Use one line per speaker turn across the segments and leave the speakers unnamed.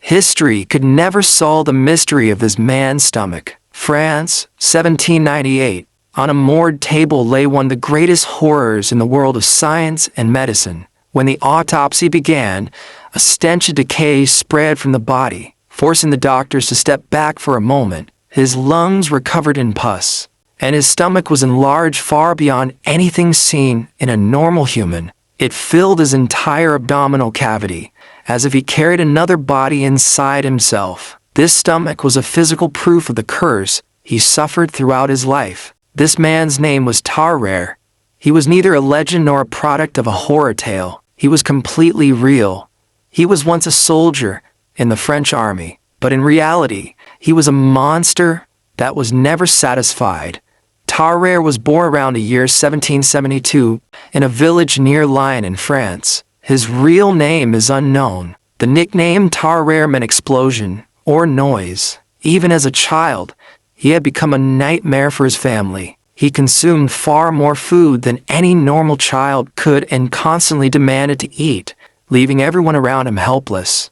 History could never solve the mystery of this man's stomach. France, 1798. On a morgue table lay one of the greatest horrors in the world of science and medicine. When the autopsy began, a stench of decay spread from the body, forcing the doctors to step back for a moment. His lungs were covered in pus, and his stomach was enlarged far beyond anything seen in a normal human. It filled his entire abdominal cavity, as if he carried another body inside himself. This stomach was a physical proof of the curse he suffered throughout his life. This man's name was Tarrare. He was neither a legend nor a product of a horror tale. He was completely real. He was once a soldier in the French army, but in reality, he was a monster that was never satisfied. Tarrare was born around the year 1772 in a village near Lyon in France. His real name is unknown. The nickname Tarrare meant explosion or noise. Even as a child, he had become a nightmare for his family. He consumed far more food than any normal child could and constantly demanded to eat, leaving everyone around him helpless.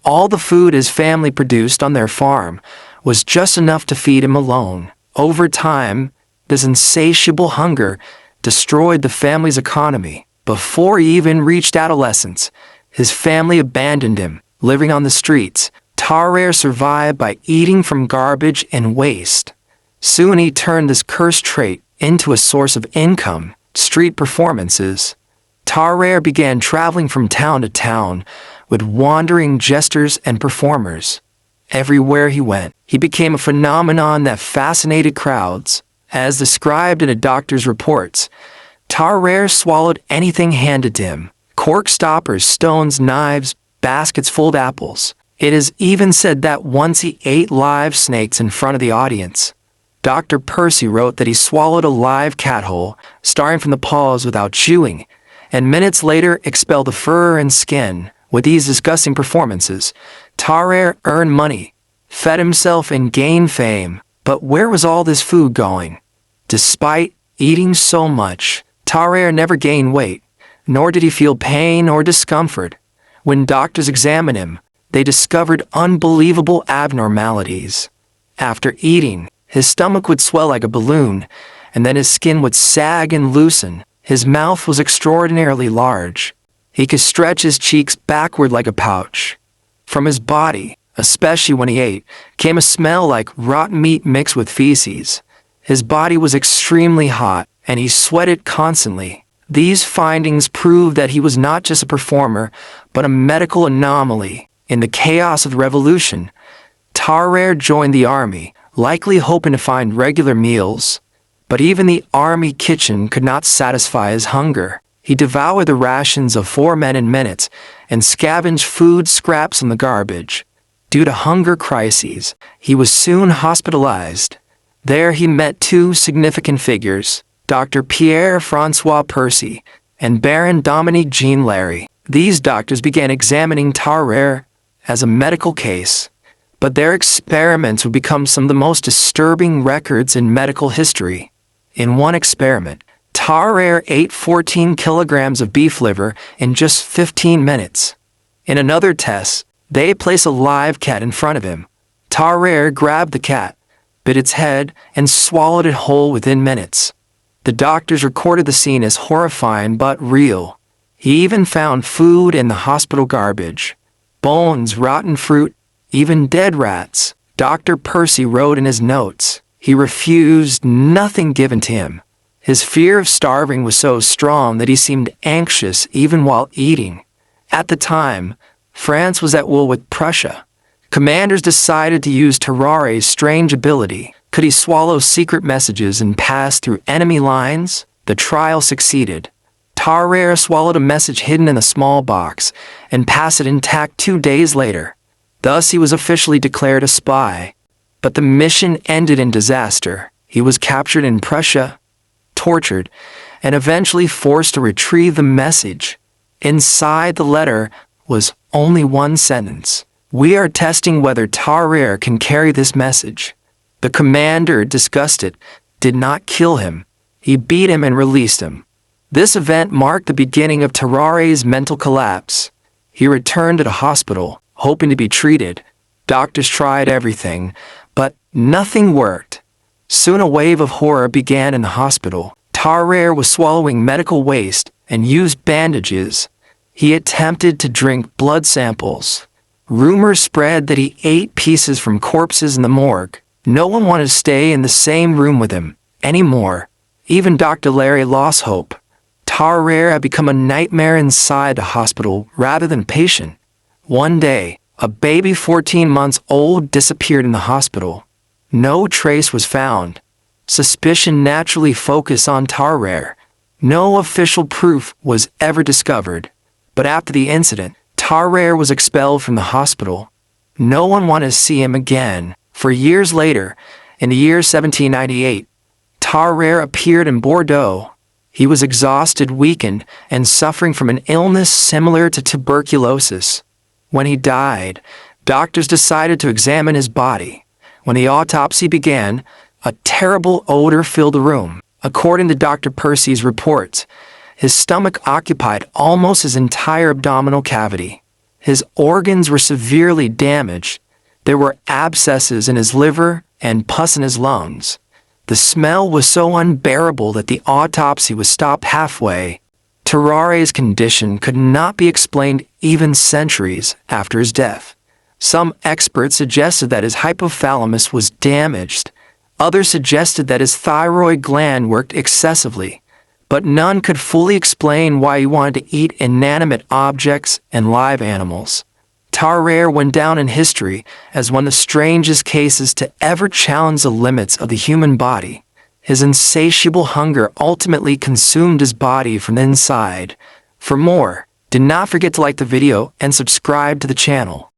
All the food his family produced on their farm was just enough to feed him alone. Over time, this insatiable hunger destroyed the family's economy. Before he even reached adolescence, his family abandoned him, living on the streets. Tarrare survived by eating from garbage and waste. Soon he turned this cursed trait into a source of income, street performances. Tarrare began traveling from town to town with wandering jesters and performers. Everywhere he went, he became a phenomenon that fascinated crowds. As described in a doctor's reports, Tarrare swallowed anything handed to him: cork stoppers, stones, knives, baskets full of apples. It is even said that once he ate live snakes in front of the audience. Dr. Percy wrote that he swallowed a live cat whole, starting from the paws without chewing, and minutes later expelled the fur and skin. With these disgusting performances, Tarrare earned money, fed himself, and gained fame. But where was all this food going? Despite eating so much, Tarrare never gained weight, nor did he feel pain or discomfort. When doctors examined him, they discovered unbelievable abnormalities. After eating, his stomach would swell like a balloon, and then his skin would sag and loosen. His mouth was extraordinarily large. He could stretch his cheeks backward like a pouch. From his body, especially when he ate, came a smell like rotten meat mixed with feces. His body was extremely hot, and he sweated constantly. These findings proved that he was not just a performer, but a medical anomaly. In the chaos of the revolution, Tarrare joined the army, likely hoping to find regular meals. But even the army kitchen could not satisfy his hunger. He devoured the rations of 4 men in minutes and scavenged food scraps in the garbage. Due to hunger crises, he was soon hospitalized. There he met 2 significant figures, Dr. Pierre-François Percy and Baron Dominique Jean Larrey. These doctors began examining Tarrare as a medical case, but their experiments would become some of the most disturbing records in medical history. In one experiment, Tarrare ate 14 kilograms of beef liver in just 15 minutes. In another test, they placed a live cat in front of him. Tarrare grabbed the cat, bit its head, and swallowed it whole within minutes. The doctors recorded the scene as horrifying but real. He even found food in the hospital garbage: bones, rotten fruit, even dead rats. Dr. Percy wrote in his notes, he refused nothing given to him. His fear of starving was so strong that he seemed anxious even while eating. At the time, France was at war with Prussia. Commanders decided to use Tarrare's strange ability. Could he swallow secret messages and pass through enemy lines? The trial succeeded. Tarrare swallowed a message hidden in a small box and passed it intact 2 days later. Thus he was officially declared a spy. But the mission ended in disaster. He was captured in Prussia, tortured, and eventually forced to retrieve the message. Inside the letter was only one sentence: "We are testing whether Tarrare can carry this message." The commander, disgusted, did not kill him. He beat him and released him. This event marked the beginning of Tarrare's mental collapse. He returned to the hospital, hoping to be treated. Doctors tried everything, but nothing worked. Soon a wave of horror began in the hospital. Tarare was swallowing medical waste and used bandages. He attempted to drink blood samples. Rumors spread that he ate pieces from corpses in the morgue. No one wanted to stay in the same room with him anymore. Even Dr. Larry lost hope. Tarare had become a nightmare inside the hospital rather than a patient. One day, a baby 14 months old disappeared in the hospital. No trace was found. Suspicion naturally focused on Tarare. No official proof was ever discovered. But after the incident, Tarare was expelled from the hospital. No one wanted to see him again. For years later, in the year 1798, Tarare appeared in Bordeaux. He was exhausted, weakened, and suffering from an illness similar to tuberculosis. When he died, doctors decided to examine his body. When the autopsy began, a terrible odor filled the room. According to Dr. Percy's reports, his stomach occupied almost his entire abdominal cavity. His organs were severely damaged. There were abscesses in his liver and pus in his lungs. The smell was so unbearable that the autopsy was stopped halfway. Tarare's condition could not be explained even centuries after his death. Some experts suggested that his hypothalamus was damaged. Others suggested that his thyroid gland worked excessively. But none could fully explain why he wanted to eat inanimate objects and live animals. Tarare went down in history as one of the strangest cases to ever challenge the limits of the human body. His insatiable hunger ultimately consumed his body from the inside. For more, do not forget to like the video and subscribe to the channel.